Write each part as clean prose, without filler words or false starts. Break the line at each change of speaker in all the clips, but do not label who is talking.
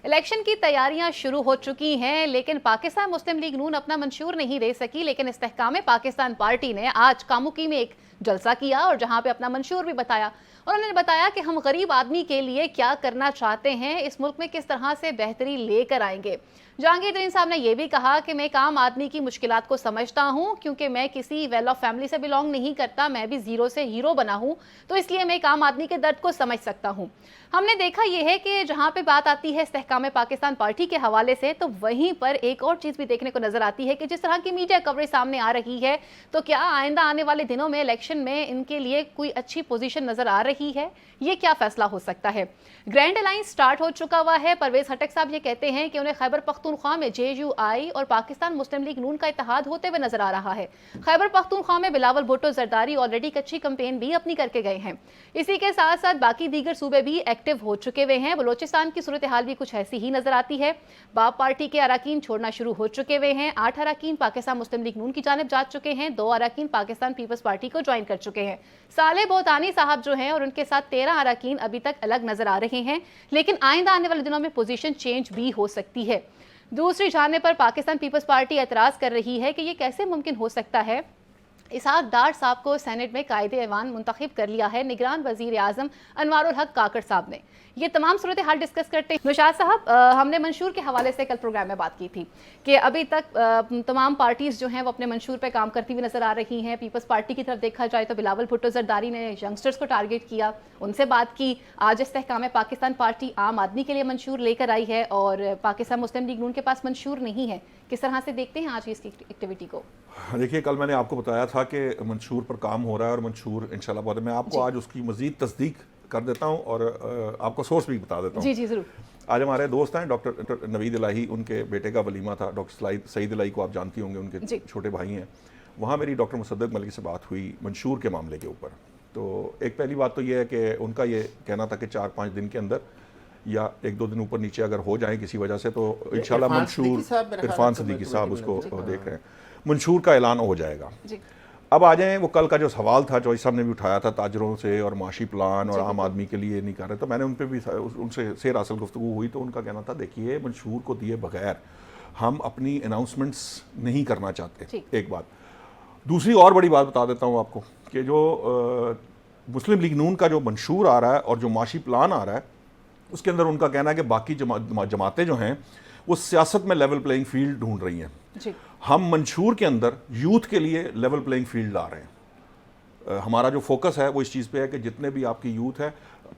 Election की तैयारियां शुरू हो चुकी हैं, लेकिन पाकिस्तान मुस्लिम लीग नून अपना मंशूर नहीं दे सकी। लेकिन इस्तेहकाम पाकिस्तान पार्टी ने आज कामुकी में एक जलसा किया और जहां पे अपना मंशूर भी बताया। और उन्होंने बताया कि हम गरीब आदमी के लिए क्या करना चाहते हैं, इस मुल्क में किस तरह से बेहतरी लेकर आएंगे। जहांगीर तरीन साहब ने यह भी कहा कि मैं एक आम आदमी की मुश्किलात को समझता हूं, क्योंकि मैं किसी वेल ऑफ फैमिली से बिलोंग नहीं करता, मैं भी जीरो से हीरो बना हूं, तो इसलिए मैं एक आम आदमी के दर्द को समझ सकता हूं। हमने देखा यह है कि जहां पे बात आती है इस्तेहकाम पाकिस्तान पार्टी के हवाले से, तो वहीं पर एक और चीज भी देखने को नजर आती है कि जिस तरह की मीडिया कवरेज सामने आ रही है, तो क्या आइंदा आने वाले दिनों में इलेक्शन में इनके लिए कोई अच्छी पोजीशन नजर आ रही है? ये क्या फैसला हो सकता है? ग्रैंड अलायंस स्टार्ट हो चुका हुआ है। परवेज खटक साहब ये कहते हैं कि उन्हें खैबर पख्तूनख्वा में JUI और पाकिस्तान मुस्लिम लीग नून का इत्तेहाद होते हुए नजर आ रहा है। खैबर पख्तूनख्वा में बिलावल भुट्टो जरदारी ऑलरेडी एक अच्छी कैंपेन भी अपनी करके गए हैं। इसी के साथ साथ बाकी दीगर सूबे भी एक्टिव हो चुके हुए हैं। बलोचिस्तान की सूरत हाल भी कुछ ऐसी ही नजर आती है। बाप पार्टी के अराकीन छोड़ना शुरू हो चुके हुए हैं। 8 अराकीन पाकिस्तान मुस्लिम लीग नून की जानिब जा चुके हैं। 2 अराकीन पाकिस्तान पीपल्स पार्टी को ज्वाइन कर चुके हैं। साले बोतानी साहब जो हैं और उनके साथ 13 अराकीन अभी तक अलग नजर आ रहे हैं, लेकिन आइंदा आने वाले दिनों में पोजीशन चेंज भी हो सकती है। दूसरी जानिब पर पाकिस्तान पीपल्स पार्टी एतराज कर रही है कि यह कैसे मुमकिन हो सकता है। इसहाक डार साहब को सेनेट में कायदे ऐवान मुंतखब कर लिया है निगरान वजीर आजम अनवारुल हक काकड़ साहब ने। ये तमाम सूरत हाल डिस्कस करते हैं। नौशाद साहब, हमने मंशूर के हवाले से कल प्रोग्राम में बात की थी कि अभी तक तमाम पार्टीज जो हैं वो अपने मंशूर पे काम करती हुई नजर आ रही हैं। पीपल्स पार्टी की तरफ देखा जाए तो बिलावल भुट्टो जरदारी ने यंगस्टर्स को टारगेट किया, उनसे बात की। आज इस्तेहकाम पाकिस्तान पार्टी आम आदमी के लिए मंशूर लेकर आई है और पाकिस्तान मुस्लिम लीग नून के पास मंशूर नहीं है। किस तरह से देखते हैं आज की इसकी एक्टिविटी को?
देखिए, कल मैंने आपको बताया था कि मंशूर पर काम हो रहा है और मंशूर इंशाल्लाह बहुत, मैं आपको आज उसकी मजीद तस्दीक कर देता हूँ और आपको सोर्स भी बता देता हूँ।
जी जी जरूर।
आज हमारे दोस्त हैं डॉक्टर नवीद इलाही, उनके बेटे का वलीमा था। डॉक्टर सईद इलाही को आप जानती होंगे, उनके छोटे भाई हैं। वहाँ मेरी डॉक्टर मुसद्दक मलिक से बात हुई मंशूर के मामले के ऊपर। तो एक पहली बात तो ये है कि उनका ये कहना था कि 4-5 दिन के अंदर या 1-2 दिन ऊपर नीचे अगर हो जाए किसी वजह से तो इंशाल्लाह मंशूर, इरफान सदीकी साहब उसको देख रहे हैं, मंशूर का ऐलान हो जाएगा। अब आ जाएं, वो कल का जो सवाल था चौधरी साहब ने भी उठाया था ताजरों से और माशी प्लान और आम आदमी के लिए नहीं कर रहे, तो मैंने उन पर भी उनसे सेर असल गुफ्तगू हुई। तो उनका कहना था देखिए, मंशूर को दिए बगैर हम अपनी अनाउंसमेंट्स नहीं करना चाहते, एक बात। दूसरी और बड़ी बात बता देता हूँ आपको कि जो मुस्लिम लीग नून का जो मंशूर आ रहा है और जो माशी प्लान आ रहा है, उसके अंदर उनका कहना है कि बाकी जमातें जो हैं वो सियासत में लेवल प्लेइंग फील्ड ढूंढ रही हैं। हम मंशूर के अंदर यूथ के लिए लेवल प्लेइंग फील्ड ला रहे हैं। हमारा जो फोकस है वो इस चीज़ पे है कि जितने भी आपकी यूथ है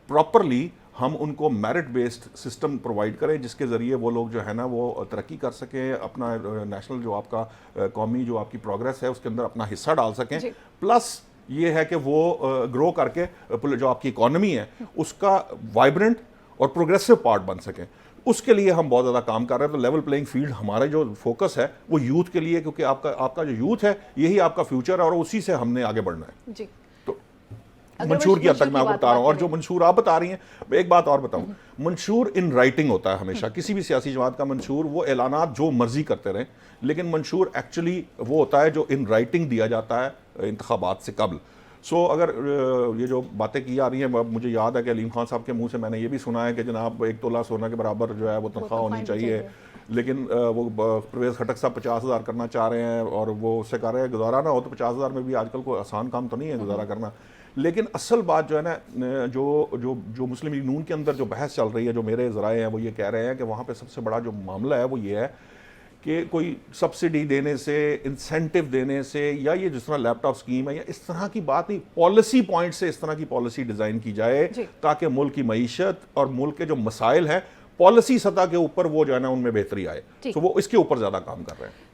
प्रॉपरली हम उनको मेरिट बेस्ड सिस्टम प्रोवाइड करें, जिसके ज़रिए वो लोग जो है ना वो तरक्की कर सकें, अपना नेशनल जो आपका कौमी जो आपकी प्रोग्रेस है उसके अंदर अपना हिस्सा डाल सकें। प्लस ये है कि वो ग्रो करके जो आपकी इकॉनमी है उसका वाइब्रेंट और प्रोग्रेसिव पार्ट बन सकें। उसके लिए हम बहुत ज़्यादा काम कर रहे हैं। तो लेवल प्लेइंग फील्ड हमारा जो फोकस है वो यूथ के लिए, क्योंकि आपका जो यूथ है यही आपका फ्यूचर है और उसी से हमने आगे बढ़ना है। जी। तो मंशूर की हद तक मैं आपको बता रहा हूँ। और जो मंशूर आप बता रही हैं, एक बात और बताऊँ, मंशूर इन राइटिंग होता है हमेशा। किसी भी सियासी जमात का मंशूर, वो ऐलानात जो मर्जी करते रहें, लेकिन मंशूर एक्चुअली वो होता है जो इन राइटिंग दिया जाता है इंतखाबात से कबल। सो अगर ये जो बातें की आ रही हैं, मुझे याद है कि अलीम खान साहब के मुंह से मैंने ये भी सुना है कि जनाब 1 तोला सोना के बराबर जो है वो तनख्वाह होनी चाहिए, लेकिन वो परवेज खटक साहब 50,000 करना चाह रहे हैं और वो उससे कह रहे हैं गुजारा ना हो। तो 50,000 में भी आजकल कोई आसान काम तो नहीं है गुजारा करना। लेकिन असल बात जो है ना, जो मुस्लिम लीग नून के अंदर जो बहस चल रही है, जो मेरे ज़राए हैं वो ये कह रहे हैं कि वहाँ पर सबसे बड़ा जो मामला है वो ये है कि कोई सब्सिडी देने से, इंसेंटिव देने से, या ये जिस तरह लैपटॉप स्कीम है या इस तरह की बात नहीं, पॉलिसी पॉइंट से इस तरह की पॉलिसी डिज़ाइन की जाए ताकि मुल्क की मईशत और मुल्क के जो मसाइल हैं पॉलिसी सतह के ऊपर वो जो है ना उनमें बेहतरी आए। तो वो इसके ऊपर ज़्यादा काम कर रहे हैं।